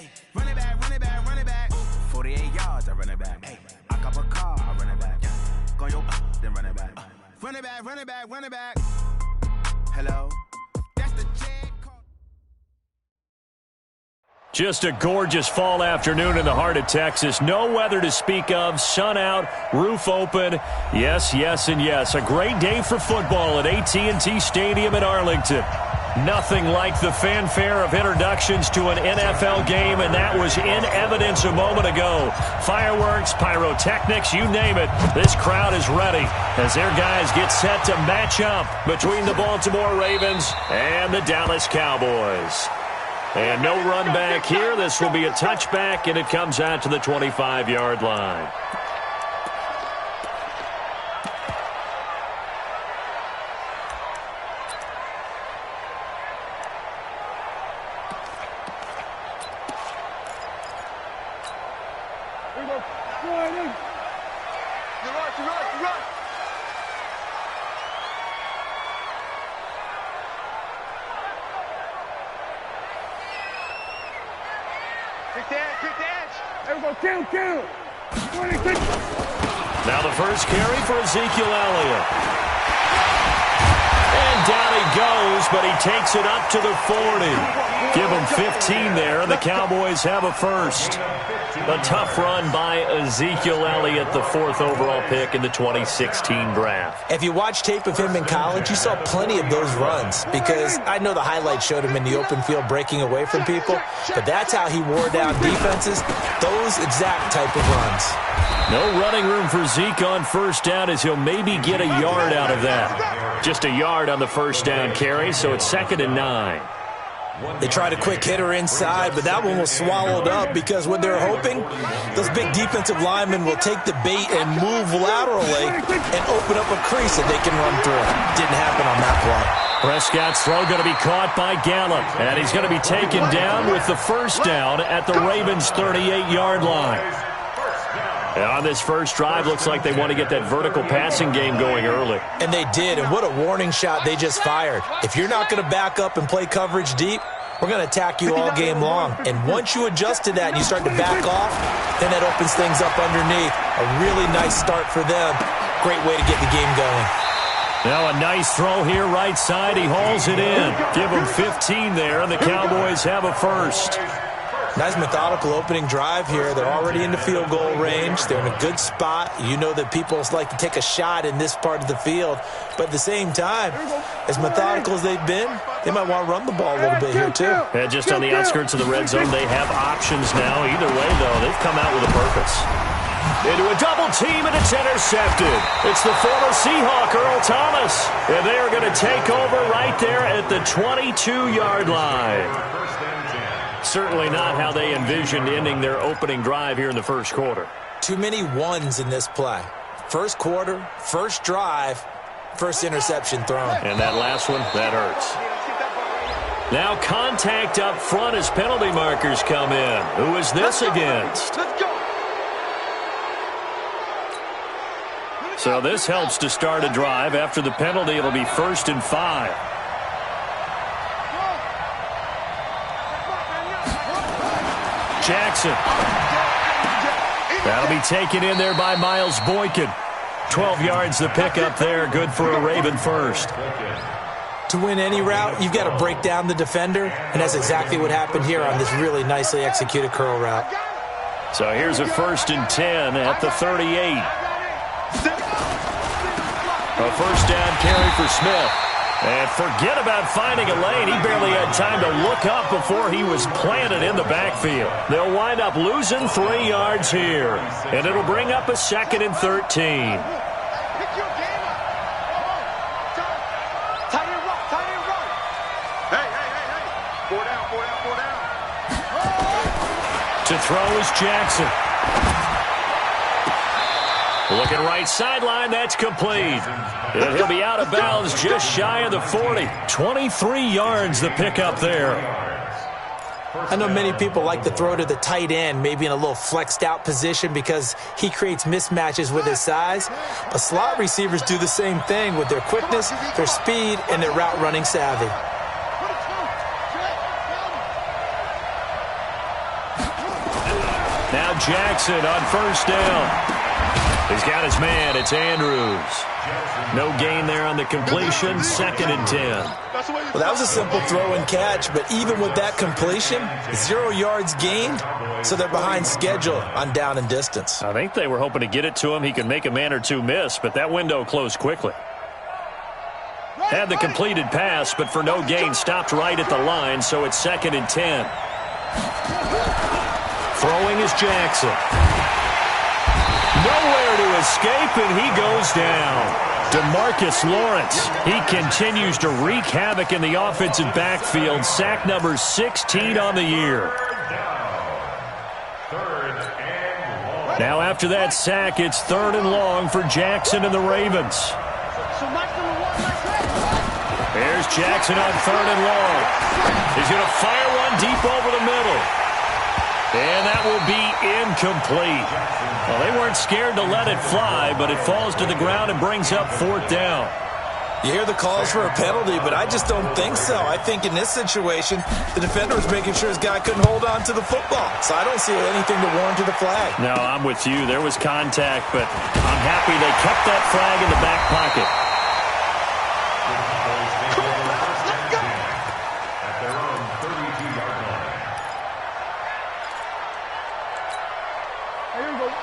Hey, run it back, run it back, run it back. 48 yards, I run it back. Hey, I cop a car, I run it back. Go your then run it back. Run it back, run it back, run it back. Hello, that's the check. Just a gorgeous fall afternoon in the heart of Texas. No weather to speak of. Sun out, roof open. Yes, yes, and yes. A great day for football at AT&T Stadium in Arlington. Nothing like the fanfare of introductions to an NFL game, and that was in evidence a moment ago. Fireworks, pyrotechnics, you name it. This crowd is ready as their guys get set to match up between the Baltimore Ravens and the Dallas Cowboys. And no run back here. This will be a touchback, and it comes out to the 25-yard line. Now the first carry for Ezekiel Elliott. And down he goes, but he takes it up to the 40. Give him 15 there, and the Cowboys have a first. A tough run by Ezekiel Elliott, the fourth overall pick in the 2016 draft. If you watch tape of him in college, you saw plenty of those runs, because I know the highlights showed him in the open field breaking away from people, but that's how he wore down defenses, those exact type of runs. No running room for Zeke on first down, as he'll maybe get a yard out of that. Just a yard on the first down carry, so it's 2nd and 9. They tried a quick hitter inside, but that one was swallowed up because what they're hoping, those big defensive linemen will take the bait and move laterally and open up a crease that they can run through. Didn't happen on that play. Prescott's throw going to be caught by Gallup, and he's going to be taken down with the first down at the Ravens' 38-yard line. And on this first drive, looks like they want to get that vertical passing game going early. And they did, and what a warning shot they just fired. If you're not going to back up and play coverage deep, we're going to attack you all game long. And once you adjust to that and you start to back off, then that opens things up underneath. A really nice start for them. Great way to get the game going. Now a nice throw here right side. He hauls it in. Give him 15 there, and the Cowboys have a first. Nice methodical opening drive here. They're already in the field goal range. They're in a good spot. You know that people like to take a shot in this part of the field. But at the same time, as methodical as they've been, they might want to run the ball a little bit here too. Yeah, just on the outskirts of the red zone, they have options now. Either way, though, they've come out with a purpose. Into a double team, and it's intercepted. It's the former Seahawk, Earl Thomas. And they are going to take over right there at the 22-yard line. Certainly not how they envisioned ending their opening drive here in the first quarter. Too many ones in this play. First quarter, first drive, first interception thrown. And that last one, that hurts. Now contact up front as penalty markers come in. Who is this against? So this helps to start a drive. After the penalty, it'll be 1st and 5. Jackson. That'll be taken in there by Miles Boykin. 12 yards the pickup there. Good for a Raven first. To win any route, you've got to break down the defender, and that's exactly what happened here on this really nicely executed curl route. So here's a 1st and 10 at the 38. A first down carry for Smith. And forget about finding a lane. He barely had time to look up before he was planted in the backfield. They'll wind up losing 3 yards here. And it'll bring up a 2nd and 13. To throw is Jackson. Looking right sideline, that's complete. And he'll be out of bounds just shy of the 40. 23 yards the pickup there. I know many people like to throw to the tight end, maybe in a little flexed out position because he creates mismatches with his size. But slot receivers do the same thing with their quickness, their speed, and their route running savvy. Now Jackson on first down. He's got his man. It's Andrews. No gain there on the completion. 2nd and 10. Well, that was a simple throw and catch, but even with that completion, 0 yards gained, so they're behind schedule on down and distance. I think they were hoping to get it to him. He could make a man or two miss, but that window closed quickly. Had the completed pass, but for no gain, stopped right at the line, so it's 2nd and 10. Throwing is Jackson. Nowhere to escape, and he goes down. DeMarcus Lawrence, he continues to wreak havoc in the offensive backfield. Sack number 16 on the year. Now after that sack, it's 3rd and long for Jackson and the Ravens. There's Jackson on 3rd and long. He's going to fire one deep over the middle. And that will be incomplete. Well, they weren't scared to let it fly, but it falls to the ground and brings up 4th down. You hear the calls for a penalty, but I just don't think so. I think in this situation, the defender was making sure his guy couldn't hold on to the football. So I don't see anything to warrant the flag. No, I'm with you. There was contact, but I'm happy they kept that flag in the back pocket.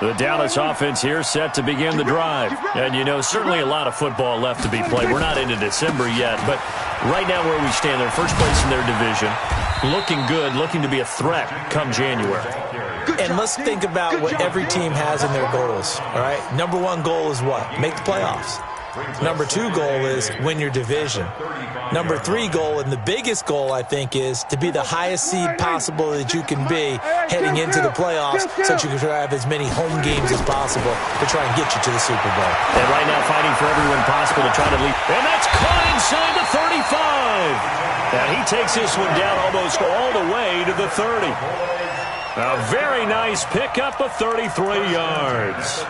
The Dallas offense here set to begin the drive. And, you know, certainly a lot of football left to be played. We're not into December yet, but right now where we stand, they're first place in their division. Looking good, looking to be a threat come January. And let's think about what every team has in their goals, all right? Number 1 goal is what? Make the playoffs. Number 2 goal is win your division. Number 3 goal, and the biggest goal, I think, is to be the highest seed possible that you can be heading into the playoffs so that you can have as many home games as possible to try and get you to the Super Bowl. And right now fighting for every win possible to try to lead. And that's caught inside the 35. And he takes this one down almost all the way to the 30. A very nice pickup of 33 yards.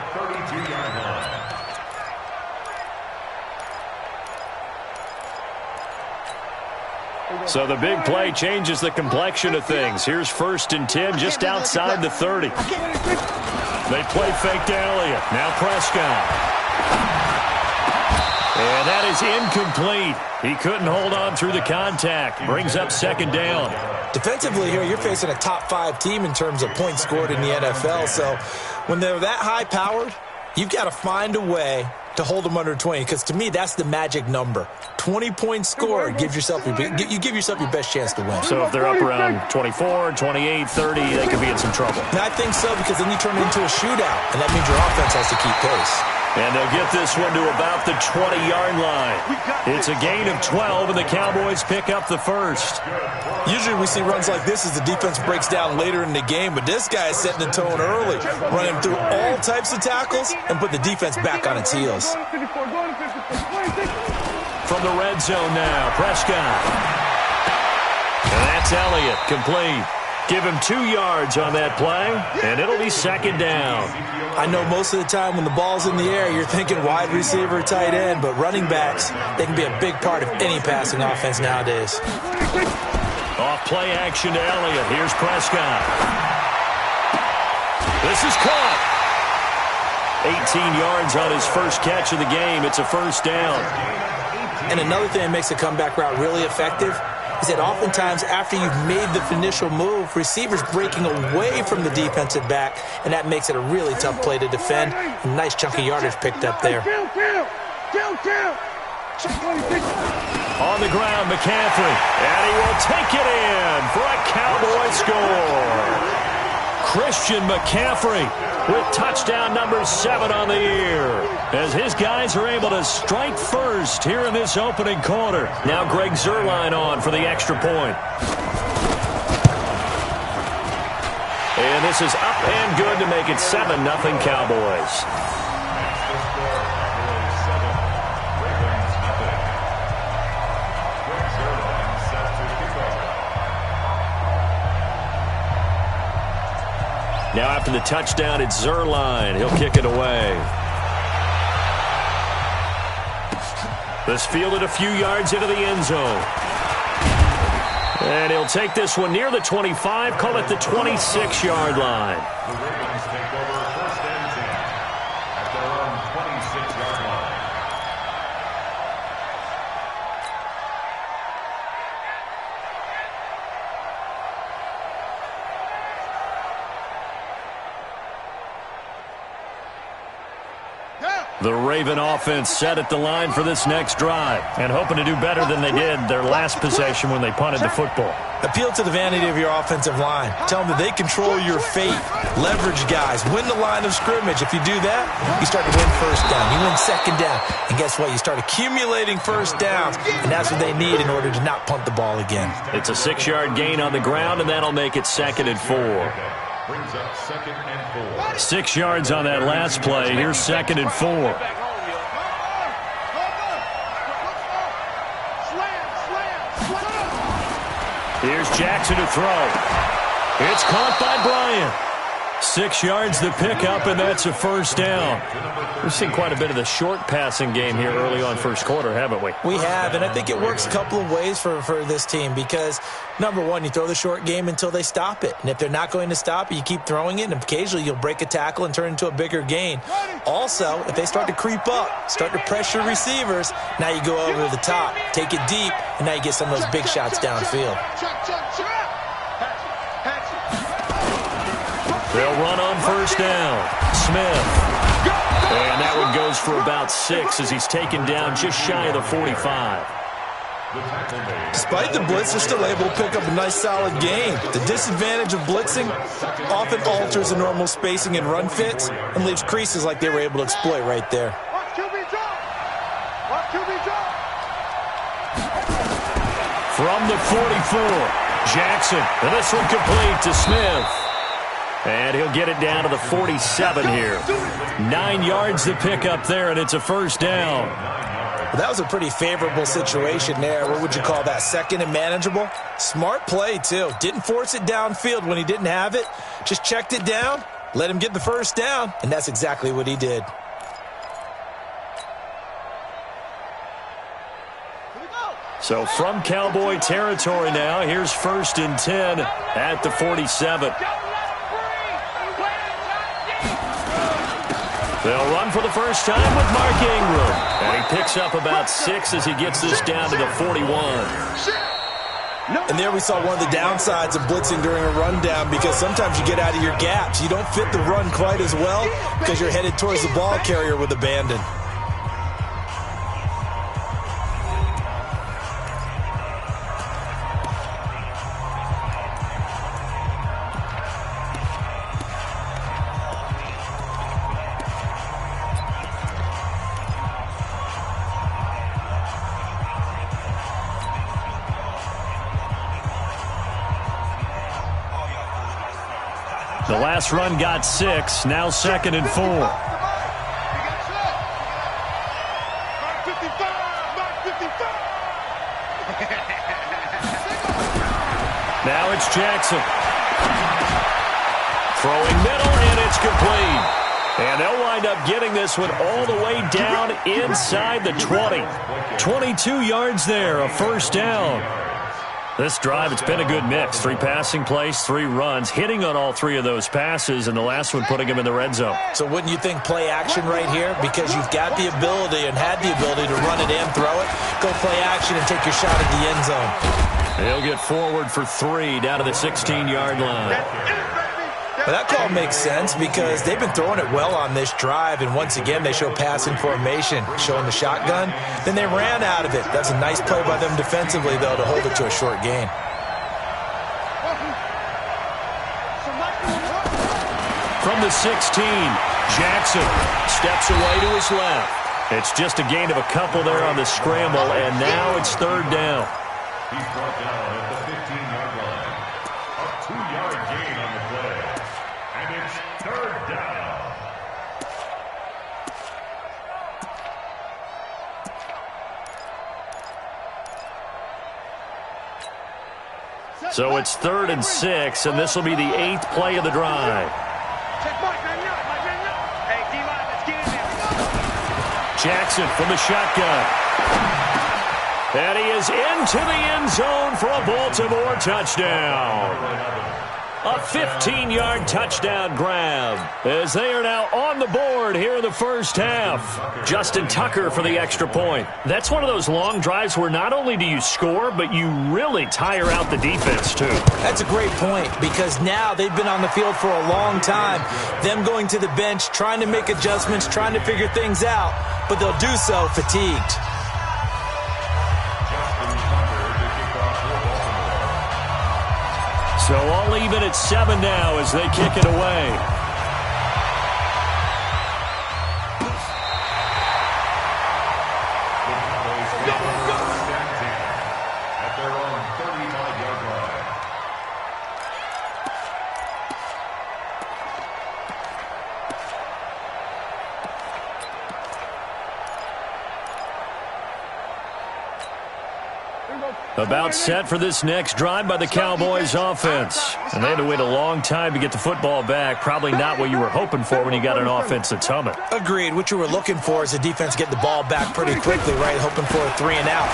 So the big play changes the complexion of things. Here's 1st and 10 just outside the 30. They play fake to Elliott. Now Prescott. And that is incomplete. He couldn't hold on through the contact. Brings up 2nd down. Defensively here, you're facing a top 5 team in terms of points scored in the NFL. So when they're that high-powered, you've got to find a way to hold them under 20, because to me, that's the magic number. 20 points scored, you give yourself your best chance to win. So if they're up around 24, 28, 30, they could be in some trouble. And I think so, because then you turn it into a shootout, and that means your offense has to keep pace. And they'll get this one to about the 20-yard line. It's a gain of 12, and the Cowboys pick up the first. Usually we see runs like this as the defense breaks down later in the game, but this guy is setting the tone early, running through all types of tackles and put the defense back on its heels. From the red zone now, Prescott. And that's Elliott, complete. Give him 2 yards on that play, and it'll be 2nd down. I know most of the time when the ball's in the air, you're thinking wide receiver, tight end, but running backs, they can be a big part of any passing offense nowadays. Off play action to Elliott. Here's Prescott. This is caught. 18 yards on his first catch of the game. It's a 1st down. And another thing that makes a comeback route really effective is that oftentimes after you've made the initial move, receivers breaking away from the defensive back, and that makes it a really tough play to defend. A nice chunk of yardage picked up there. On the ground, McCaffrey, and he will take it in for a Cowboy score. Christian McCaffrey with touchdown number 7 on the year, as his guys are able to strike first here in this opening quarter. Now Greg Zuerlein on for the extra point. And this is up and good to make it 7-0 Cowboys. Now after the touchdown, it's Zuerlein. He'll kick it away. This fielded a few yards into the end zone. And he'll take this one near the 25, call it the 26-yard line. The Ravens take over 1st and 10 at their own 26-yard line. The Raven offense set at the line for this next drive and hoping to do better than they did their last possession when they punted the football. Appeal to the vanity of your offensive line. Tell them that they control your fate. Leverage guys. Win the line of scrimmage. If you do that, you start to win first down. You win second down. And guess what? You start accumulating first downs, and that's what they need in order to not punt the ball again. It's a 6-yard gain on the ground, and that'll make it 2nd and 4. Brings up 2nd and 4. 6 yards on that last play. Here's 2nd and 4. Here's Jackson to throw. It's caught by Bryant. 6 yards the pickup, and that's a first down. We've seen quite a bit of the short passing game here early on first quarter, haven't we? We have, and I think it works a couple of ways for this team because, number one, you throw the short game until they stop it. And if they're not going to stop it, you keep throwing it, and occasionally you'll break a tackle and turn it into a bigger gain. Also, if they start to creep up, start to pressure receivers, now you go over the top, take it deep, and now you get some of those big shots downfield. They'll run on first down. Smith. And that one goes for about 6 as he's taken down just shy of the 45. Despite the blitz, they're still able to pick up a nice solid gain. The disadvantage of blitzing often alters the normal spacing and run fits and leaves creases like they were able to exploit right there. From the 44, Jackson. And this one complete to Smith. And he'll get it down to the 47 here. 9 yards to pick up there, and it's a first down. Well, that was a pretty favorable situation there. What would you call that, 2nd and manageable? Smart play, too. Didn't force it downfield when he didn't have it. Just checked it down, let him get the first down, and that's exactly what he did. So from Cowboy territory now, here's 1st and 10 at the 47. They'll run for the first time with Mark Ingram. And he picks up about 6 as he gets this down to the 41. And there we saw one of the downsides of blitzing during a rundown because sometimes you get out of your gaps. You don't fit the run quite as well because you're headed towards the ball carrier with abandon. The last run got 6, now 2nd and 4. Now it's Jackson. Throwing middle, and it's complete. And they'll wind up getting this one all the way down inside the 20. 22 yards there, a first down. This drive, it's been a good mix. 3 passing plays, 3 runs, hitting on all 3 of those passes, and the last one putting him in the red zone. So wouldn't you think play action right here? Because you've got the ability and had the ability to run it and throw it. Go play action and take your shot at the end zone. He'll get forward for 3 down to the 16-yard line. Well, that call makes sense because they've been throwing it well on this drive, and once again they show passing formation, showing the shotgun. Then they ran out of it. That's a nice play by them defensively, though, to hold it to a short gain. From the 16, Jackson steps away to his left. It's just a gain of a couple there on the scramble, and now it's 3rd down. He's brought down at the 15-yard line. A 2-yard gain on the play. And it's 3rd down. So it's 3rd and 6, and this will be the 8th play of the drive. Jackson from the shotgun. And he is into the end zone for a Baltimore touchdown. A 15-yard touchdown grab as they are now on the board here in the first half. Justin Tucker for the extra point. That's one of those long drives where not only do you score, but you really tire out the defense too. That's a great point because now they've been on the field for a long time. Them going to the bench, trying to make adjustments, trying to figure things out, but they'll do so fatigued. So all even at 7 now as they kick it away. At their own 35-yard line. About set for this next drive by the Cowboys offense. And they had to wait a long time to get the football back. Probably not what you were hoping for when you got an offense that's humming. Agreed. What you were looking for is the defense get the ball back pretty quickly, right? Hoping for a 3 and out.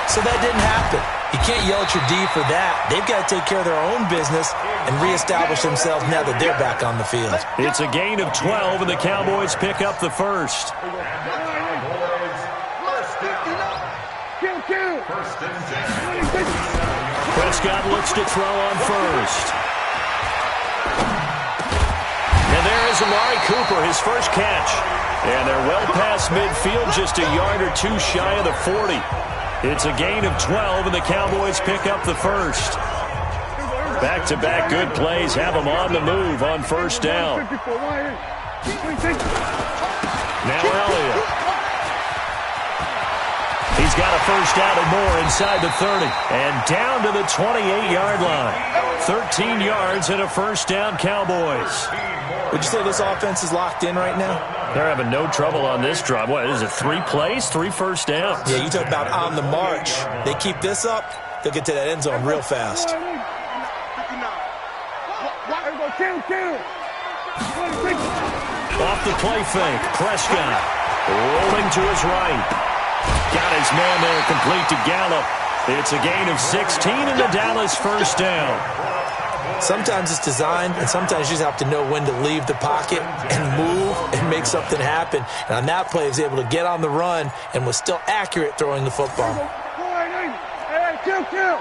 So that didn't happen. You can't yell at your D for that. They've got to take care of their own business and reestablish themselves now that they're back on the field. It's a gain of 12, and the Cowboys pick up the first. Prescott looks to throw on first. And there is Amari Cooper, his first catch. And they're well past midfield, just a yard or two shy of the 40. It's a gain of 12, and the Cowboys pick up the first. Back-to-back good plays have them on the move on first down. Now Elliott. He's got a first out and more inside the 30. And down to the 28-yard line. 13 yards and a first down, Cowboys. Would you say this offense is locked in right now? They're having no trouble on this drive. What is it, 3 plays, 3 first downs? Yeah, you talk about on the march. They keep this up, they'll get to that end zone real fast. Off the play fake, Prescott rolling to his right. Got his man there, complete to Gallup. It's a gain of 16 and the Dallas first down. Sometimes it's designed, and sometimes you just have to know when to leave the pocket and move and make something happen. And on that play, he was able to get on the run and was still accurate throwing the football. Check 37.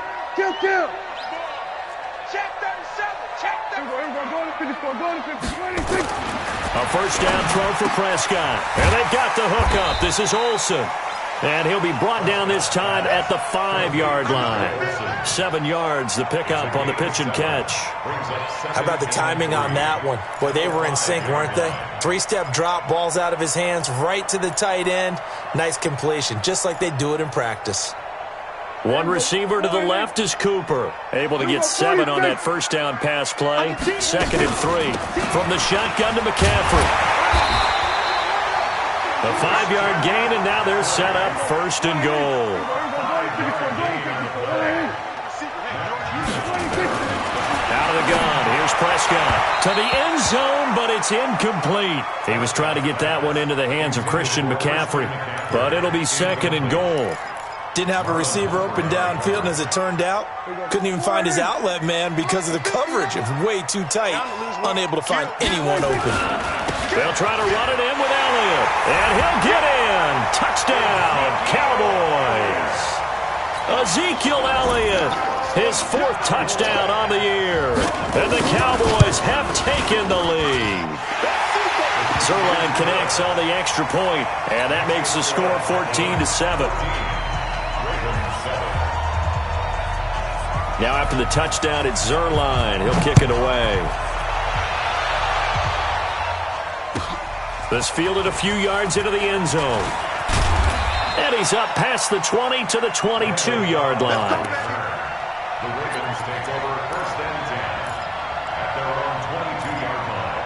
Check 37. A first down throw for Prescott. And they've got the hook up. This is Olsen. And he'll be brought down this time at the 5-yard line. 7 yards, the pickup on the pitch and catch. How about the timing on that one? Boy, they were in sync, weren't they? 3-step drop, balls out of his hands, right to the tight end. Nice completion, just like they do it in practice. One receiver to the left is Cooper. Able to get 7 on that first down pass play. 2nd and 3. From the shotgun to McCaffrey. A 5-yard gain, and now they're set up 1st and goal. Out of the gun, here's Prescott. To the end zone, but it's incomplete. He was trying to get that one into the hands of Christian McCaffrey, but it'll be 2nd and goal. Didn't have a receiver open downfield, and as it turned out, couldn't even find his outlet man because of the coverage. It was way too tight, unable to find anyone open. They'll try to run it in with Elliott, and he'll get in. Touchdown, Cowboys. Ezekiel Elliott, his 4th touchdown on the year, and the Cowboys have taken the lead. Zerline connects on the extra point, and that makes the score 14-7. Now after the touchdown, it's Zerline. He'll kick it away. This fielded a few yards into the end zone. And he's up past the 20 to the 22-yard line. The Ravens take over 1st and 10 at their own 22-yard line.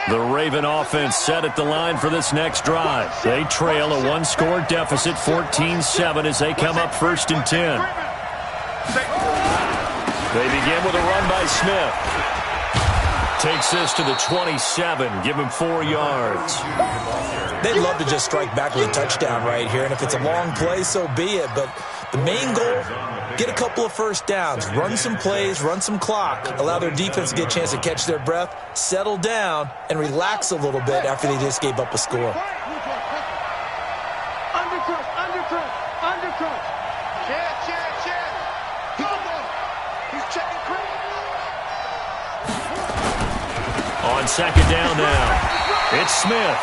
The Raven offense set at the line for this next drive. They trail a 1-score deficit, 14-7, as they come up 1st and 10. They begin with a run by Smith. Takes this to the 27. Give him 4 yards. They'd love to just strike back with a touchdown right here, and if it's a long play, so be it. But the main goal, get a couple of first downs, run some plays, run some clock, allow their defense to get a chance to catch their breath, settle down, and relax a little bit after they just gave up a score. Undercut. Cheer. He's checking quick. On second down now, it's Smith.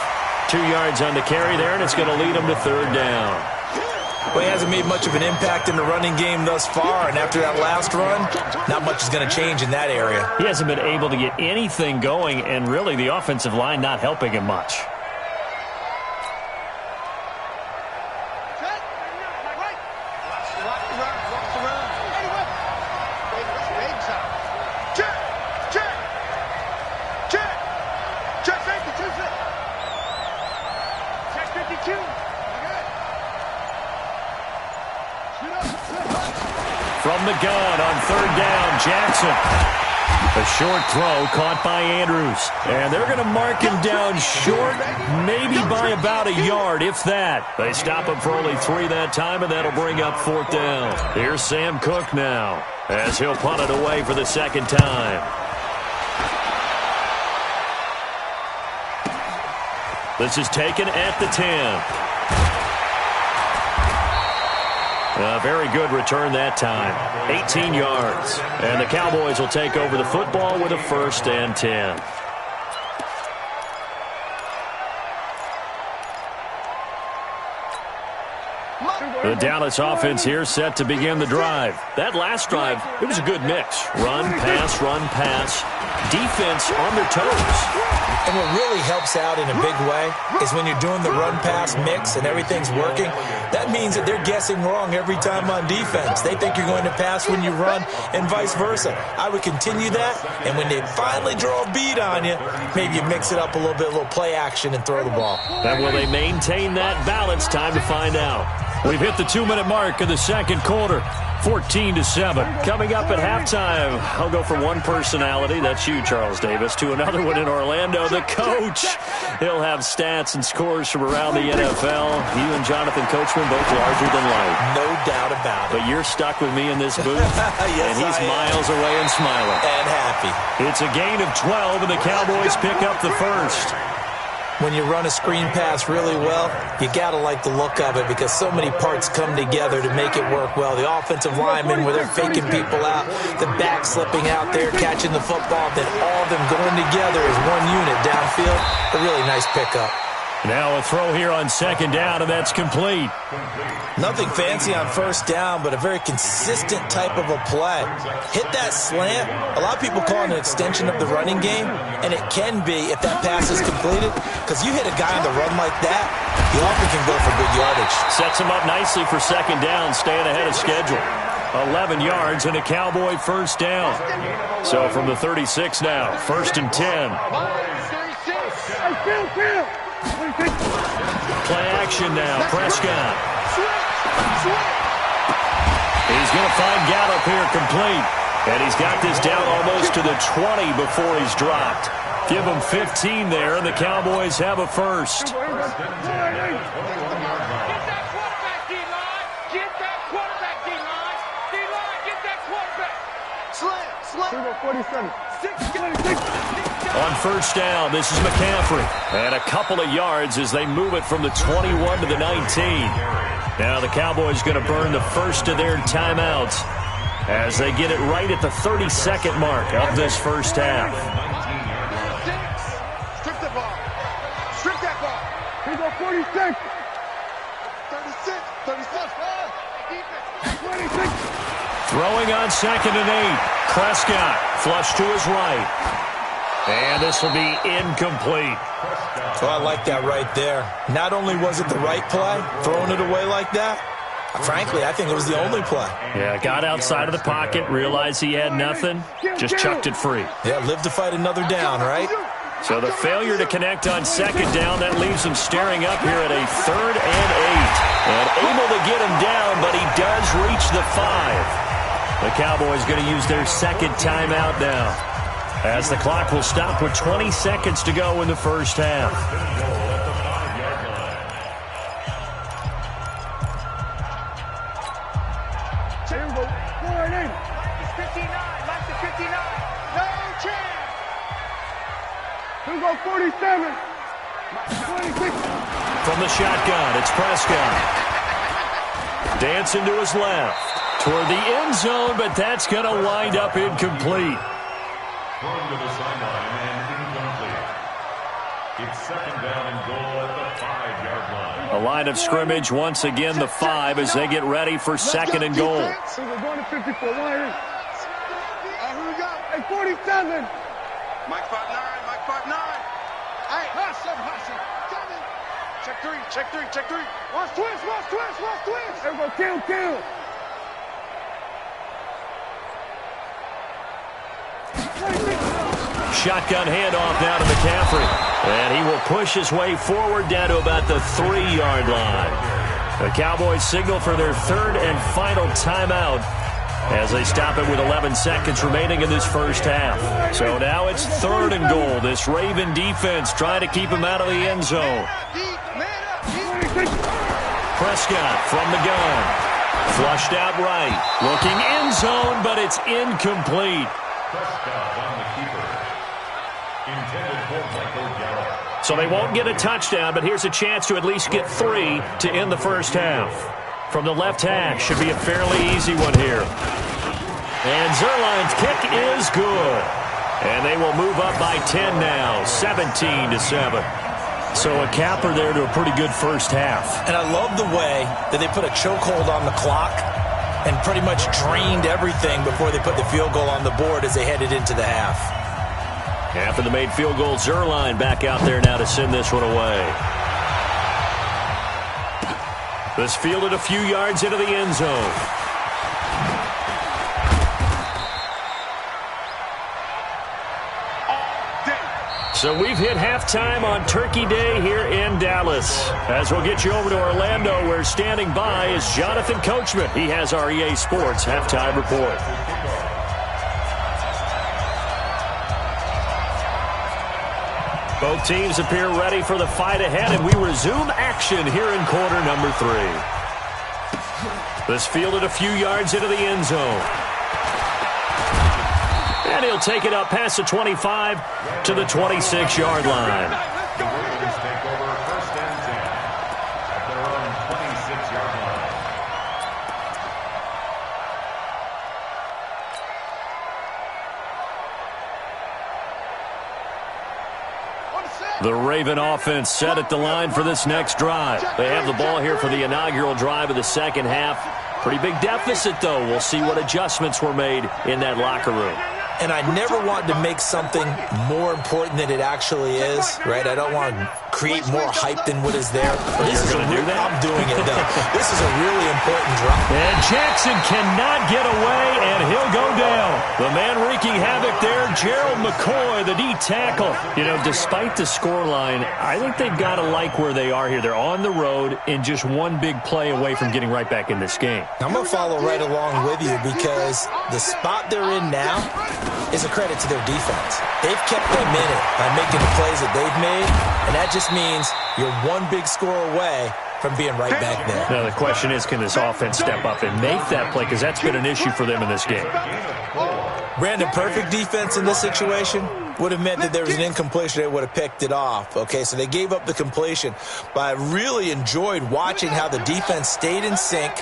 2 yards on the carry there, and it's going to lead him to third down. Well, he hasn't made much of an impact in the running game thus far, and after that last run, not much is going to change in that area. He hasn't been able to get anything going, and really the offensive line not helping him much. From the gun on third down, Jackson. A short throw caught by Andrews. And they're going to mark him down short, maybe by about a yard, if that. They stop him for only 3 that time, and that'll bring up fourth down. Here's Sam Cook now, as he'll punt it away for the second time. This is taken at the 10. A very good return that time. 18 yards. And the Cowboys will take over the football with a 1st and 10. The Dallas offense here set to begin the drive. That last drive, it was a good mix. Run, pass. Defense on their toes. And what really helps out in a big way is when you're doing the run-pass mix and everything's working, that means that they're guessing wrong every time on defense. They think you're going to pass when you run and vice versa. I would continue that, and when they finally draw a beat on you, maybe you mix it up a little play action and throw the ball. And will they maintain that balance? Time to find out. We've hit the 2-minute mark of the second quarter. 14-7. Coming up at halftime, I'll go from one personality, that's you, Charles Davis, to another one in Orlando, the coach. He'll have stats and scores from around the NFL. You and Jonathan Coachman both larger than life. No doubt about it. But you're stuck with me in this booth, yes, and he's miles away and smiling. And happy. It's a gain of 12, and the Cowboys pick up the first. When you run a screen pass really well, you got to like the look of it because so many parts come together to make it work well. The offensive linemen, where they're faking people out, the back slipping out there, catching the football, then all of them going together as one unit downfield. A really nice pickup. Now a throw here on second down, and that's complete. Nothing fancy on first down, but a very consistent type of a play. Hit that slant. A lot of people call it an extension of the running game, and it can be if that pass is completed, because you hit a guy on the run like that, he often can go for good yardage. Sets him up nicely for second down, staying ahead of schedule. 11 yards and a Cowboy first down. So from the 36 now, 1st and 10. Play action now, Prescott. He's going to find Gallup here complete. And he's got this down almost to the 20 before he's dropped. Give him 15 there, and the Cowboys have a first. On first down, this is McCaffrey. And a couple of yards as they move it from the 21 to the 19. Now the Cowboys going to burn the first of their timeouts as they get it right at the 32nd mark of this first half. Strip the ball. Strip that ball. Here go 46. 36. 36. 26. Throwing on 2nd and 8. Prescott flush to his right. And this will be incomplete. Well, I like that right there. Not only was it the right play, throwing it away like that, frankly, I think it was the only play. Yeah, got outside of the pocket, realized he had nothing, just chucked it free. Yeah, live to fight another down, right? So the failure to connect on second down, that leaves him staring up here at a 3rd and 8. And able to get him down, but he does reach the 5. The Cowboys going to use their second timeout now. as the clock will stop with 20 seconds to go in the first half. Here we go. 4-8. It's 59. Like the 59. No chance. Here we go. 47. 26. From the shotgun, it's Prescott. Dancing to his left. Toward the end zone, but that's going to wind up incomplete. Thrown to the sideline and incomplete. It's second down and goal at the 5-yard line. A line of scrimmage, once again, the 5 as they get ready for second and goal. So we're going to 54. Here we go. Hey, 47. Mike 5-9, Mike 5-9. Hey, hustle. Coming. Check three. Watch twist. Here we go. Kill. Shotgun handoff now to McCaffrey. And he will push his way forward down to about the 3-yard line. The Cowboys signal for their third and final timeout as they stop it with 11 seconds remaining in this first half. So now it's third and goal. This Raven defense trying to keep him out of the end zone. Prescott from the gun. Flushed out right. Looking end zone, but it's incomplete. Prescott on the keeper. Intended for Michael Gallup. So they won't get a touchdown, but here's a chance to at least get 3 to end the first half. From the left hash, should be a fairly easy one here. And Zerline's kick is good. And they will move up by 10 now, 17-7. So a capper there to a pretty good first half. And I love the way that they put a chokehold on the clock and pretty much drained everything before they put the field goal on the board as they headed into the half. After the made field goal, Zerline back out there now to send this one away. This fielded a few yards into the end zone. So we've hit halftime on Turkey Day here in Dallas. As we'll get you over to Orlando, where standing by is Jonathan Coachman. He has our EA Sports halftime report. Both teams appear ready for the fight ahead, and we resume action here in quarter number 3. This fielded a few yards into the end zone. And he'll take it up past the 25 to the 26-yard line. The Ravens take over first and 10 at their own 26-yard line. The Raven offense set at the line for this next drive. They have the ball here for the inaugural drive of the second half. Pretty big deficit, though. We'll see what adjustments were made in that locker room. And I never want to make something more important than it actually is, right? I don't want to create more hype than what is there. This is going to do that? I'm doing it, though. This is a really important drive. And Jackson cannot get away, and he'll go down. The man wreaking havoc there, Gerald McCoy, the D tackle. You know, despite the scoreline, I think they've got to like where they are here. They're on the road and just one big play away from getting right back in this game. I'm going to follow right along with you because the spot they're in now is a credit to their defense. They've kept them in it by making the plays that they've made, and that just means you're one big score away from being right back there. Now, the question is, can this offense step up and make that play? Because that's been an issue for them in this game. Brandon, perfect defense in this situation would have meant that there was an incompletion. They would have picked it off. Okay, so they gave up the completion. But I really enjoyed watching how the defense stayed in sync,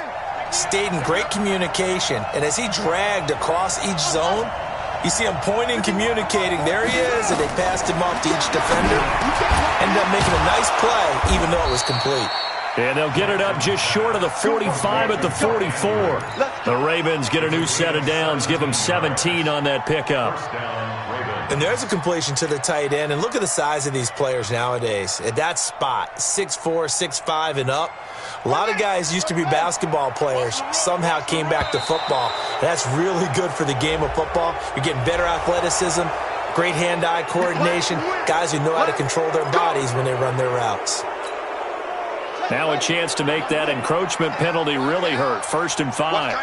stayed in great communication, and as he dragged across each zone, you see him pointing, communicating. There he is, and they passed him off to each defender. Ended up making a nice play, even though it was complete. And they'll get it up just short of the 45 at the 44. The Ravens get a new set of downs, give them 17 on that pickup. And there's a completion to the tight end. And look at the size of these players nowadays. At that spot, 6'4", 6'5", and up. A lot of guys used to be basketball players, somehow came back to football. That's really good for the game of football. You're getting better athleticism, great hand-eye coordination, guys who know how to control their bodies when they run their routes. Now a chance to make that encroachment penalty really hurt. 1st and 5.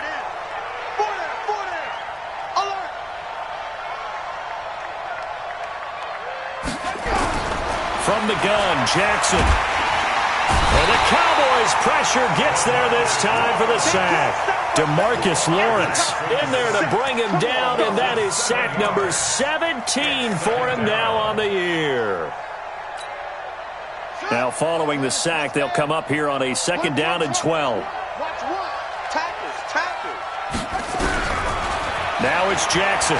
from the gun, Jackson. And the Cowboys' pressure gets there this time for the sack. DeMarcus Lawrence in there to bring him down, and that is sack number 17 for him now on the year. Now following the sack, they'll come up here on a 2nd down and 12. Now it's Jackson.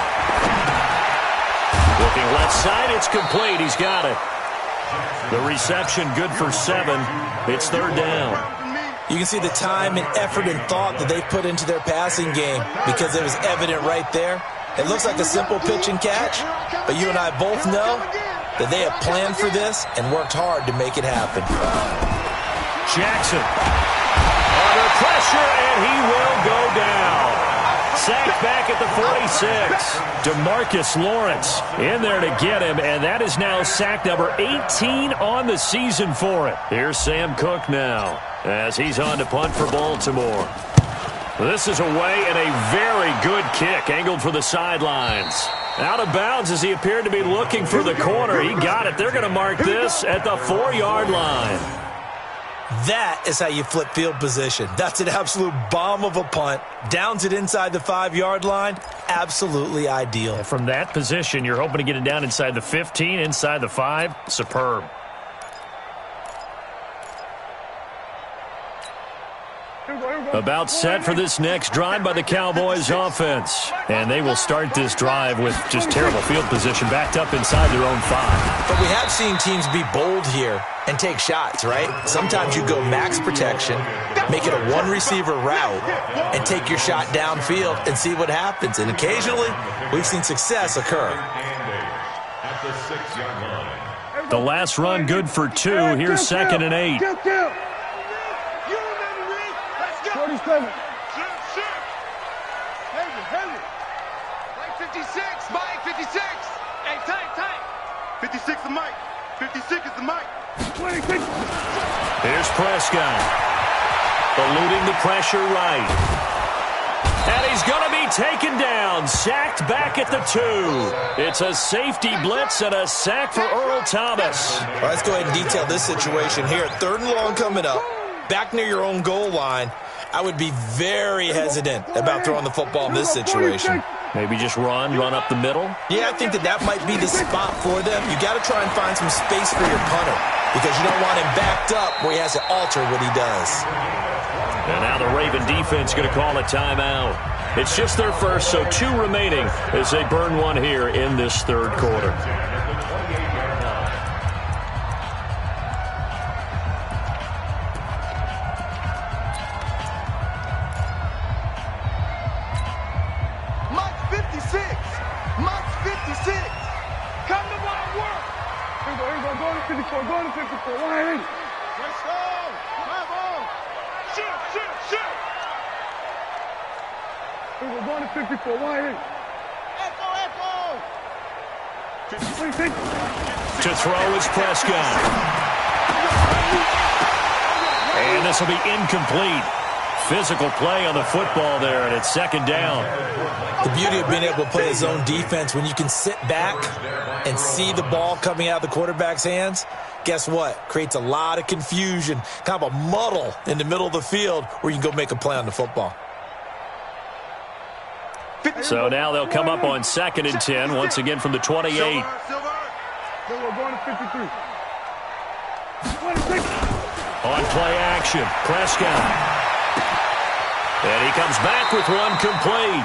Looking left side, it's complete. He's got it. The reception good for 7. It's 3rd down. You can see the time and effort and thought that they've put into their passing game because it was evident right there. It looks like a simple pitch and catch, but you and I both know that they have planned for this and worked hard to make it happen. Jackson under pressure, and he will go down. Sacked back at the 46. DeMarcus Lawrence in there to get him, and that is now sack number 18 on the season for it. Here's Sam Cook now as he's on to punt for Baltimore. This is away and a very good kick angled for the sidelines. Out of bounds as he appeared to be looking for the corner. He got it. They're going to mark this at the 4-yard line. That is how you flip field position. That's an absolute bomb of a punt. Downs it inside the 5-yard line. Absolutely ideal. From that position, you're hoping to get it down inside the 15, inside the 5. Superb. About set for this next drive by the Cowboys offense. And they will start this drive with just terrible field position backed up inside their own 5. But we have seen teams be bold here and take shots, right? Sometimes you go max protection, make it a one-receiver route, and take your shot downfield and see what happens. And occasionally, we've seen success occur. The last run good for 2. Here's 2nd and 8. 47. Mike 56, Mike 56. Hey, tight. 56 is Mike. 56 is the Mike. 26. Here's Prescott. Eluding the pressure right. And he's going to be taken down. Sacked back at the 2. It's a safety blitz and a sack for Earl Thomas. All right, let's go ahead and detail this situation here. 3rd and long coming up. Back near your own goal line. I would be very hesitant about throwing the football in this situation. Maybe just run up the middle? Yeah, I think that might be the spot for them. You got to try and find some space for your punter because you don't want him backed up where he has to alter what he does. And now the Raven defense going to call a timeout. It's just their first, so 2 remaining as they burn one here in this 3rd quarter. Going to 54. Line in. Let's go. Come on. Shoot. We're going to 54. Line in. Echo. 26. To throw is Prescott. And this will be incomplete. Physical play on the football there, and it's 2nd down. The beauty of being able to play a zone defense when you can sit back and see the ball coming out of the quarterback's hands, guess what? Creates a lot of confusion, kind of a muddle in the middle of the field where you can go make a play on the football. So now they'll come up on 2nd and 10, once again from the 28. Then we're going to 53. 26. On play action, Prescott. And he comes back with one complete.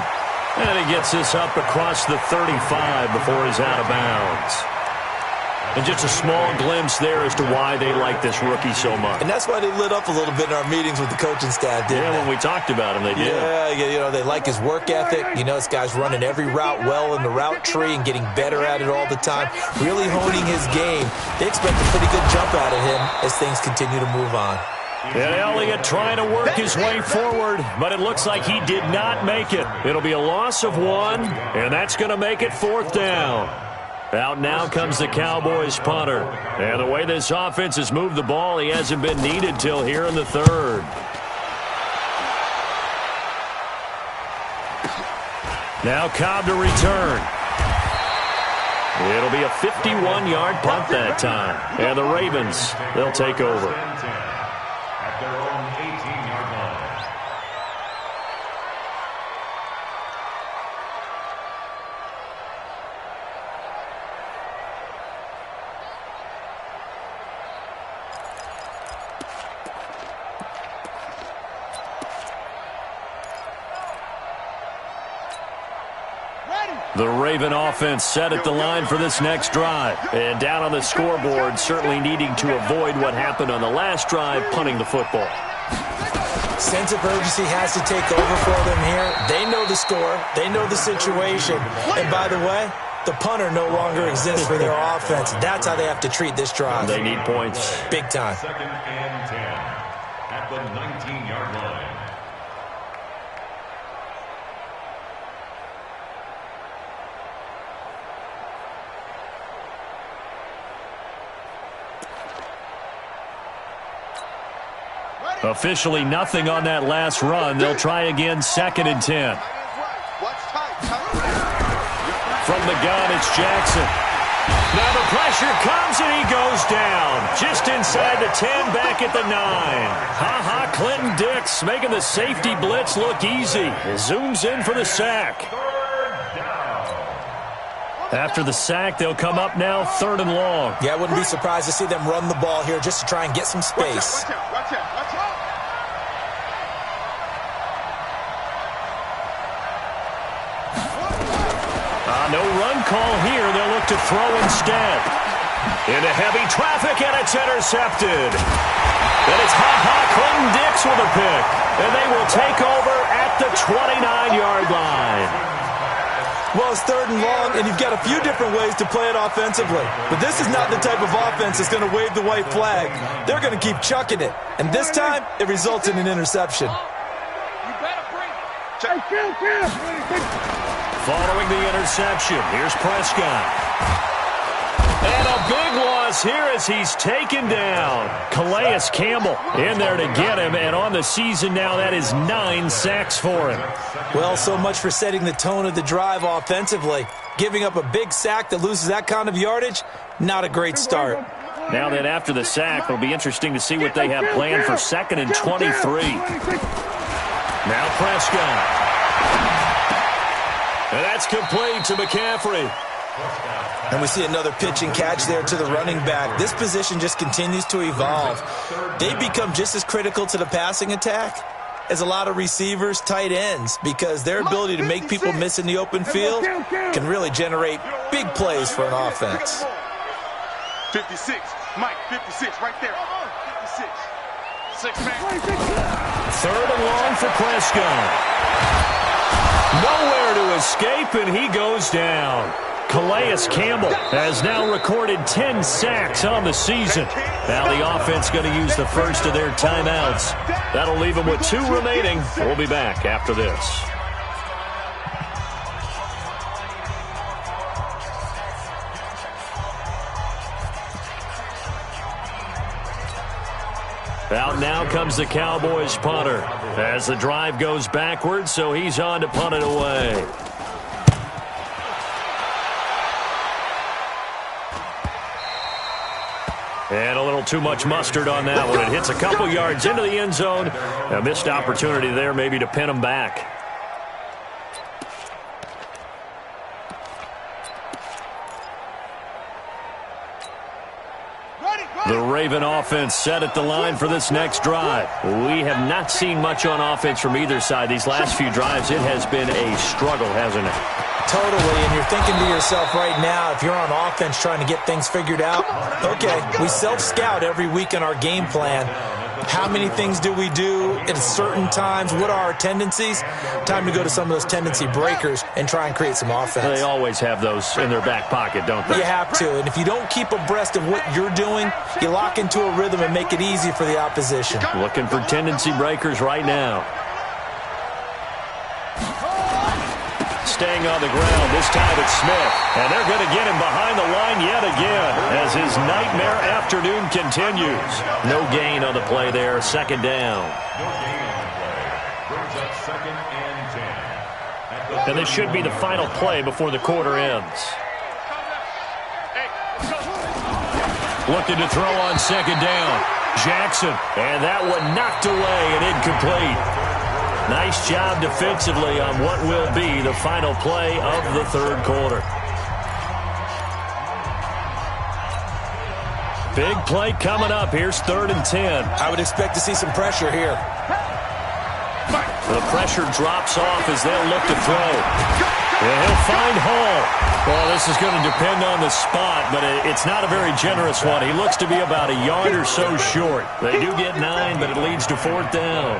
And he gets this up across the 35 before he's out of bounds. And just a small glimpse there as to why they like this rookie so much. And that's why they lit up a little bit in our meetings with the coaching staff, didn't they? When we talked about him, they did. Yeah, they like his work ethic. You know, this guy's running every route well in the route tree and getting better at it all the time, really honing his game. They expect a pretty good jump out of him as things continue to move on. And Elliott trying to work his way forward, but it looks like he did not make it. It'll be a loss of 1, and that's going to make it 4th down. Out now comes the Cowboys punter. And the way this offense has moved the ball, he hasn't been needed till here in the 3rd. Now Cobb to return. It'll be a 51-yard punt that time. And the Ravens, they'll take over. At their own 18-yard line. The Raven offense set at the line for this next drive. And down on the scoreboard, certainly needing to avoid what happened on the last drive, punting the football. Sense of urgency has to take over for them here. They know the score. They know the situation. And by the way, the punter no longer exists for their offense. That's how they have to treat this drive. They need points. Big time. 2nd and 10 at the 19-yard line. Officially nothing on that last run. They'll try again, 2nd and 10. From the gun, it's Jackson. Now the pressure comes and he goes down. Just inside the 10, back at the 9. Ha-ha, Clinton Dix making the safety blitz look easy. Zooms in for the sack. After the sack, they'll come up now 3rd and long. Yeah, I wouldn't be surprised to see them run the ball here just to try and get some space. Watch out. No run call here. They'll look to throw instead. Into heavy traffic, and it's intercepted. And it's Ha-Ha Clinton Dix with a pick. And they will take over at the 29-yard line. Well, it's 3rd and long, and you've got a few different ways to play it offensively. But this is not the type of offense that's going to wave the white flag. They're going to keep chucking it. And this time, it results in an interception. You better bring it. Following the interception, here's Prescott. And a big loss here as he's taken down. Calais Campbell in there to get him, and on the season now, that is 9 sacks for him. Well, so much for setting the tone of the drive offensively. Giving up a big sack that loses that kind of yardage, not a great start. Now then, after the sack, it'll be interesting to see what they have planned for 2nd and 23. Now Prescott. And that's complete to McCaffrey. And we see another pitch and catch there to the running back. This position just continues to evolve. They become just as critical to the passing attack as a lot of receivers, tight ends, because their ability to make people miss in the open field can really generate big plays for an offense. 56. Mike, 56 right there. 56. 6-man. 3rd and long for Prescott. Nowhere to escape, and he goes down. Calais Campbell has now recorded 10 sacks on the season. Now the offense going to use the first of their timeouts. That'll leave them with 2 remaining. We'll be back after this. Out now comes the Cowboys punter as the drive goes backwards, so he's on to punt it away. And a little too much mustard on that one. It hits a couple yards into the end zone. A missed opportunity there maybe to pin him back. The Raven offense set at the line for this next drive. We have not seen much on offense from either side. These last few drives, it has been a struggle, hasn't it? Totally, and you're thinking to yourself right now, if you're on offense trying to get things figured out, okay, we self-scout every week in our game plan. How many things do we do at certain times? What are our tendencies? Time to go to some of those tendency breakers and try and create some offense. They always have those in their back pocket, don't they? You have to, and if you don't keep abreast of what you're doing, you lock into a rhythm and make it easy for the opposition. Looking for tendency breakers right now. Staying on the ground, this time it's Smith. And they're going to get him behind the line yet again as his nightmare afternoon continues. No gain on the play there, 2nd down. No gain on the play. Brings up 2nd and 10. And this should be the final play before the quarter ends. looking to throw on second down. Jackson, and that one knocked away and incomplete. Nice job defensively on what will be the final play of the third quarter. Big play coming up. Here's 3rd and 10. I would expect to see some pressure here. The pressure drops off as they'll look to throw. And he'll find Hall. Well, this is going to depend on the spot, but it's not a very generous one. He looks to be about a yard or so short. They do get 9, but it leads to 4th down.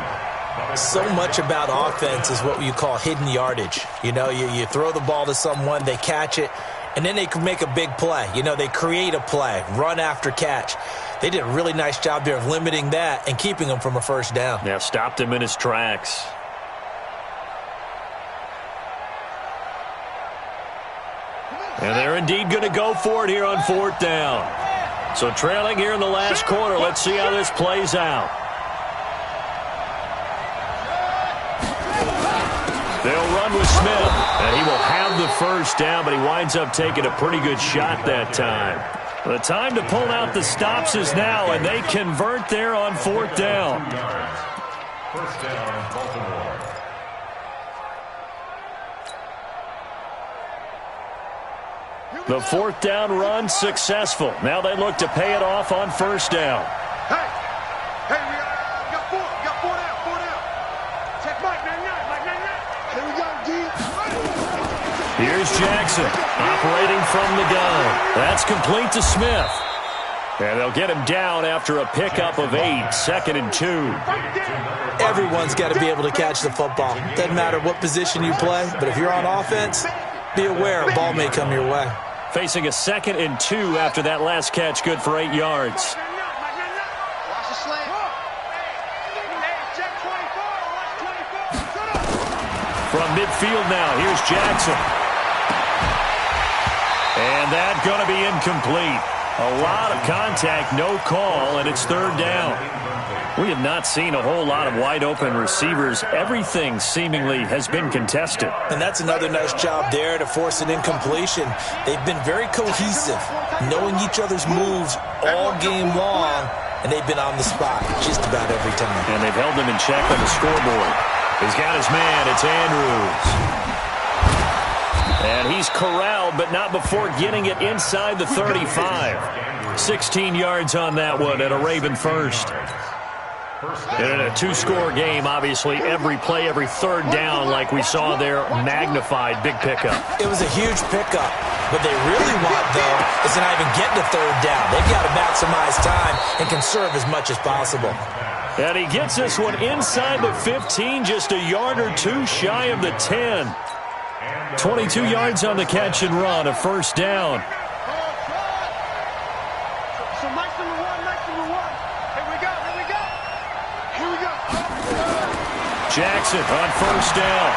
So much about offense is what you call hidden yardage. You know, you throw the ball to someone, they catch it, and then they can make a big play. You know, they create a play, run after catch. They did a really nice job there of limiting that and keeping him from a first down. Yeah, stopped him in his tracks. And they're indeed going to go for it here on 4th down. So trailing here in the last quarter. Let's see how this plays out. They'll run with Smith, and he will have the first down, but he winds up taking a pretty good shot that time. The time to pull out the stops is now, and they convert there on 4th down. First down, Baltimore. The 4th down run successful. Now they look to pay it off on 1st down. Hey, we got 4 down. Check Mike 99, Mike 99. Here we go, G. Here's Jackson operating from the gun. That's complete to Smith. And they'll get him down after a pickup of 8, 2nd and 2. Everyone's got to be able to catch the football. Doesn't matter what position you play, but if you're on offense, be aware a ball may come your way. Facing a 2nd and 2 after that last catch, good for 8 yards. Watch the slant. Check 24. From midfield now, here's Jackson. And that's going to be incomplete. A lot of contact, no call, and it's 3rd down. We have not seen a whole lot of wide-open receivers. Everything seemingly has been contested. And that's another nice job there to force an incompletion. They've been very cohesive, knowing each other's moves all game long, and they've been on the spot just about every time. And they've held him in check on the scoreboard. He's got his man. It's Andrews. And he's corralled, but not before getting it inside the 35. 16 yards on that one and a Raven first. And in a 2-score game, obviously, every play, every 3rd down, like we saw there, magnified. Big pickup. It was a huge pickup. What they really want, though, is to not even get to 3rd down. They've got to maximize time and conserve as much as possible. And he gets this one inside the 15, just a yard or 2 shy of the 10. 22 yards on the catch and run, a 1st down. So Mike's number one. Here we go. Jackson on 1st down.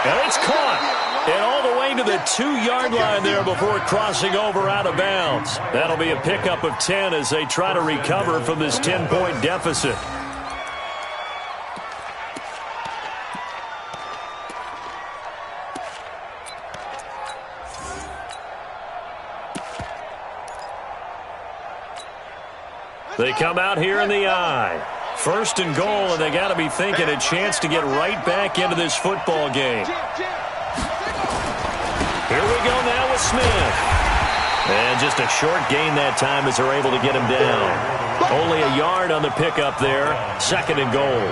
And it's caught. And all the way to the 2-yard line there before crossing over out of bounds. That'll be a pickup of 10 as they try to recover from this 10-point deficit. They come out here in the I. 1st and goal, and they got to be thinking a chance to get right back into this football game. Here we go now with Smith. And just a short gain that time as they're able to get him down. Only a yard on the pickup there. 2nd and goal.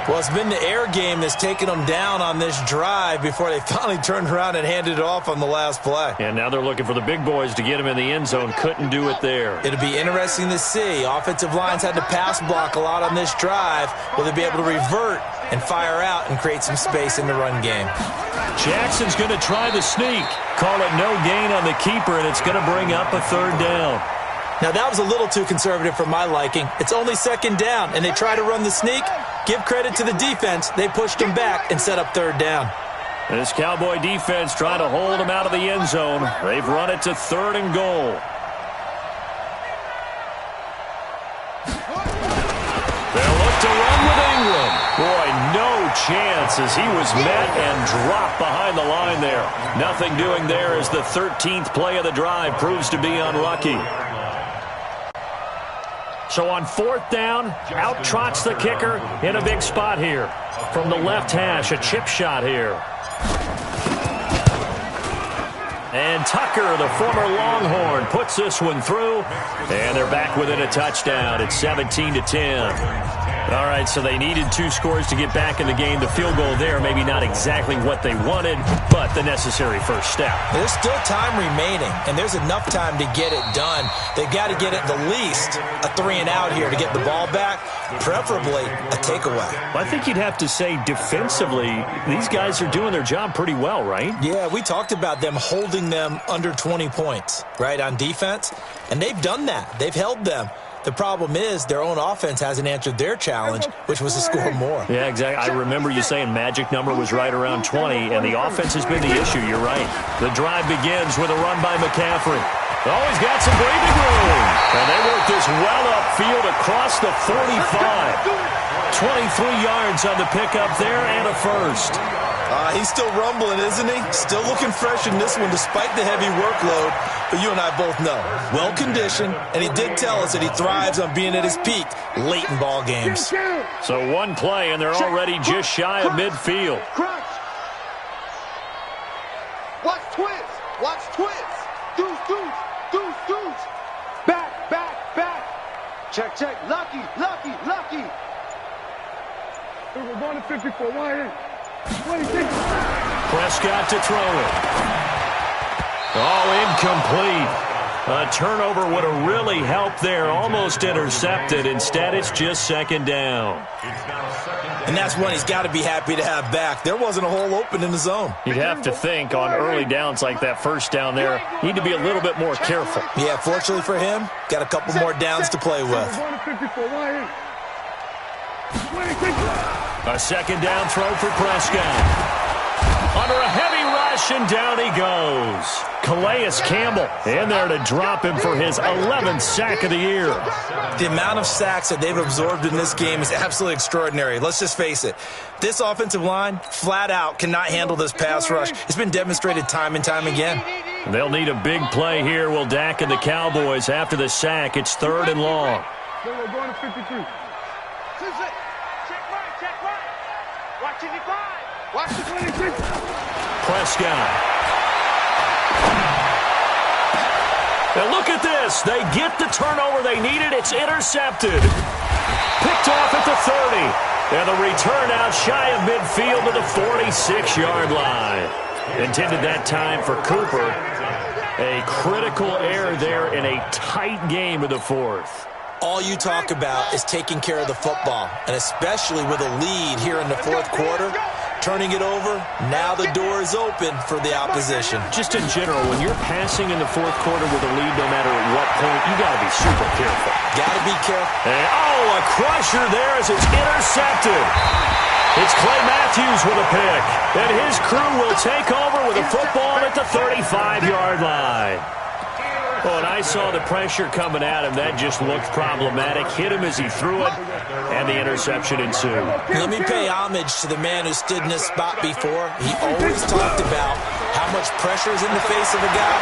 Well, it's been the air game that's taken them down on this drive before they finally turned around and handed it off on the last play. And now they're looking for the big boys to get him in the end zone. Couldn't do it there. It'll be interesting to see. Offensive lines had to pass block a lot on this drive. Will they be able to revert and fire out and create some space in the run game? Jackson's going to try the sneak. Call it no gain on the keeper, and it's going to bring up a 3rd down. Now, that was a little too conservative for my liking. It's only 2nd down, and they try to run the sneak. Give credit to the defense. They pushed them back and set up 3rd down. This Cowboy defense trying to hold him out of the end zone. They've run it to 3rd and goal. They'll look to run with Ingram. Boy, no chance as he was met and dropped behind the line there. Nothing doing there as the 13th play of the drive proves to be unlucky. So on 4th down, out trots the kicker in a big spot here. From the left hash, a chip shot here. And Tucker, the former Longhorn, puts this one through. And they're back within a touchdown. It's 17-10. All right, so they needed 2 scores to get back in the game. The field goal there, maybe not exactly what they wanted, but the necessary first step. There's still time remaining, and there's enough time to get it done. They've got to get at the least a 3-and-out here to get the ball back, preferably a takeaway. I think you'd have to say defensively, these guys are doing their job pretty well, right? Yeah, we talked about them holding them under 20 points, right, on defense, and they've done that. They've held them. The problem is their own offense hasn't answered their challenge, which was to score more. Yeah, exactly. I remember you saying magic number was right around 20, and the offense has been the issue. You're right. The drive begins with a run by McCaffrey. Oh, he's got some breathing room. And they work this well upfield across the 45. 23 yards on the pickup there and a first. He's still rumbling, isn't he? Still looking fresh in this one despite the heavy workload. But you and I both know, well-conditioned, and he did tell us that he thrives on being at his peak late in ball games. So one play, and they're already just shy of midfield. Crunch. Watch twist. Watch twist. Deuce, deuce, deuce, deuce. Back, back, back. Check, check. Lucky, lucky, lucky. We're going to 54. Wide in. 26. Prescott to throw it. Oh, incomplete. A turnover would have really helped there. Almost intercepted. Instead, it's just 2nd down. And that's one he's got to be happy to have back. There wasn't a hole open in the zone. You'd have to think on early downs like that first down there, need to be a little bit more careful. Yeah, fortunately for him, got a couple more downs to play with. We're going to 54. Wide in. 26. A 2nd down throw for Prescott. Under a heavy rush, and down he goes. Calais Campbell in there to drop him for his 11th sack of the year. The amount of sacks that they've absorbed in this game is absolutely extraordinary. Let's just face it. This offensive line, flat out, cannot handle this pass rush. It's been demonstrated time and time again. They'll need a big play here. Will Dak and the Cowboys after the sack. It's 3rd and long. Then we're going to 53. Watch it decline. Watch the 26. Prescott. Now look at this. They get the turnover they needed. It's intercepted. Picked off at the 30. And the return out shy of midfield to the 46-yard line. Intended that time for Cooper. A critical error there in a tight game of the 4th. All you talk about is taking care of the football, and especially with a lead here in the 4th quarter, turning it over, now the door is open for the opposition. Just in general, when you're passing in the 4th quarter with a lead, no matter at what point, you got to be super careful. Got to be careful. And, a crusher there as it's intercepted. It's Clay Matthews with a pick, and his crew will take over with a football at the 35-yard line. Oh, and I saw the pressure coming at him. That just looked problematic. Hit him as he threw it, and the interception ensued. Let me pay homage to the man who stood in this spot before. He always talked about how much pressure is in the face of a guy,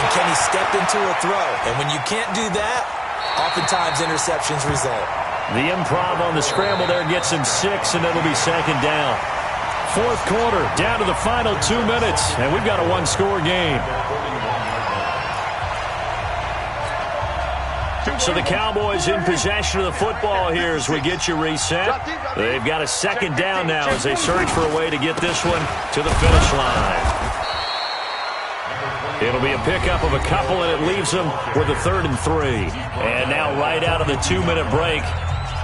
and can he step into a throw. And when you can't do that, oftentimes interceptions result. The improv on the scramble there gets him 6, and it'll be 2nd down. 4th quarter, down to the final 2 minutes, and we've got a one-score game. So the Cowboys in possession of the football here as we get you reset. They've got a 2nd down now as they search for a way to get this one to the finish line. It'll be a pickup of a couple, and it leaves them with a 3rd and 3. And now right out of the 2-minute break,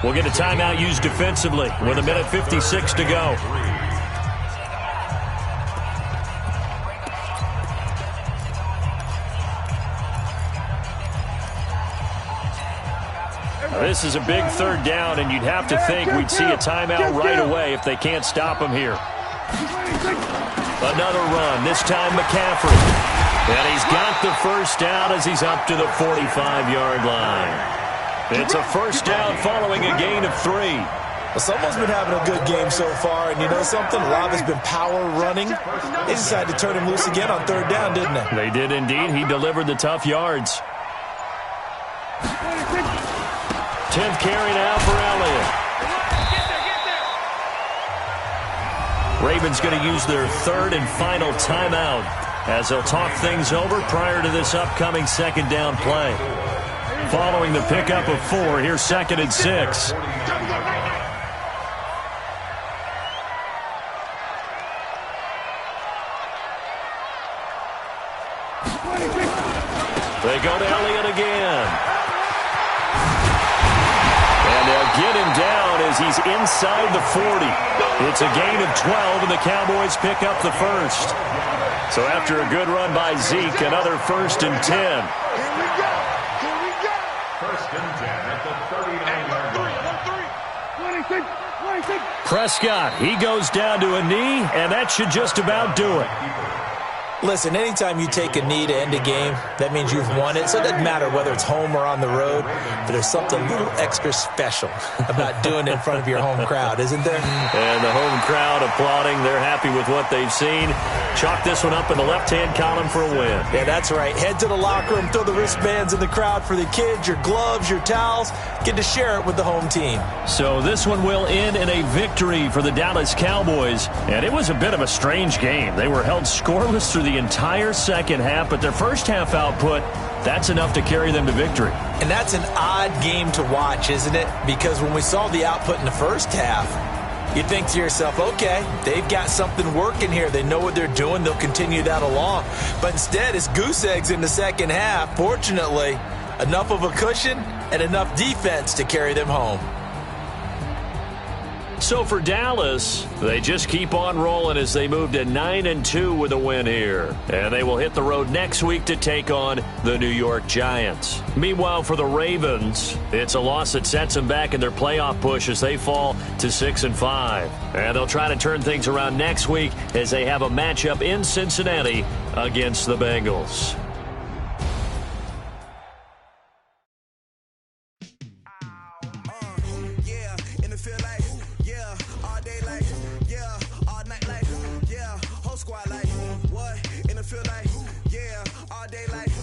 we'll get a timeout used defensively with 1:56 to go. This is a big 3rd down, and you'd have to think we'd see a timeout right away if they can't stop him here. Another run, this time McCaffrey. And he's got the 1st down as he's up to the 45-yard line. It's a 1st down following a gain of 3. Well, someone's been having a good game so far, and you know something? A lot has been power running. They decided to turn him loose again on 3rd down, didn't they? They did indeed. He delivered the tough yards. 10th carry now for Elliott. Ravens going to use their third and final timeout as they'll talk things over prior to this upcoming second down play. Following the pickup of 4, here's 2nd and 6. They go to Elliott again. And they'll get him down as he's inside the 40. It's a gain of 12, and the Cowboys pick up the first. So after a good run by Zeke, another 1st and 10. Here we go. Here we go. 1st and 10 at the 39-yard line. 26. Prescott, he goes down to a knee, and that should just about do it. Listen, anytime you take a knee to end a game, that means you've won it. So it doesn't matter whether it's home or on the road, but there's something a little extra special about doing it in front of your home crowd, isn't there? And the home crowd applauding. They're happy with what they've seen. Chalk this one up in the left-hand column for a win. Yeah, that's right. Head to the locker room, throw the wristbands in the crowd for the kids, your gloves, your towels. Get to share it with the home team. So this one will end in a victory for the Dallas Cowboys. And it was a bit of a strange game. They were held scoreless through the entire second half, but their first half output, that's enough to carry them to victory. And that's an odd game to watch, isn't it? Because when we saw the output in the first half, you think to yourself, okay, they've got something working here. They know what they're doing. They'll continue that along. But instead, it's goose eggs in the second half. Fortunately, enough of a cushion and enough defense to carry them home. So for Dallas, they just keep on rolling as they move to 9-2 with a win here. And they will hit the road next week to take on the New York Giants. Meanwhile, for the Ravens, it's a loss that sets them back in their playoff push as they fall to 6-5. And they'll try to turn things around next week as they have a matchup in Cincinnati against the Bengals. Squad like what in the field like yeah all day like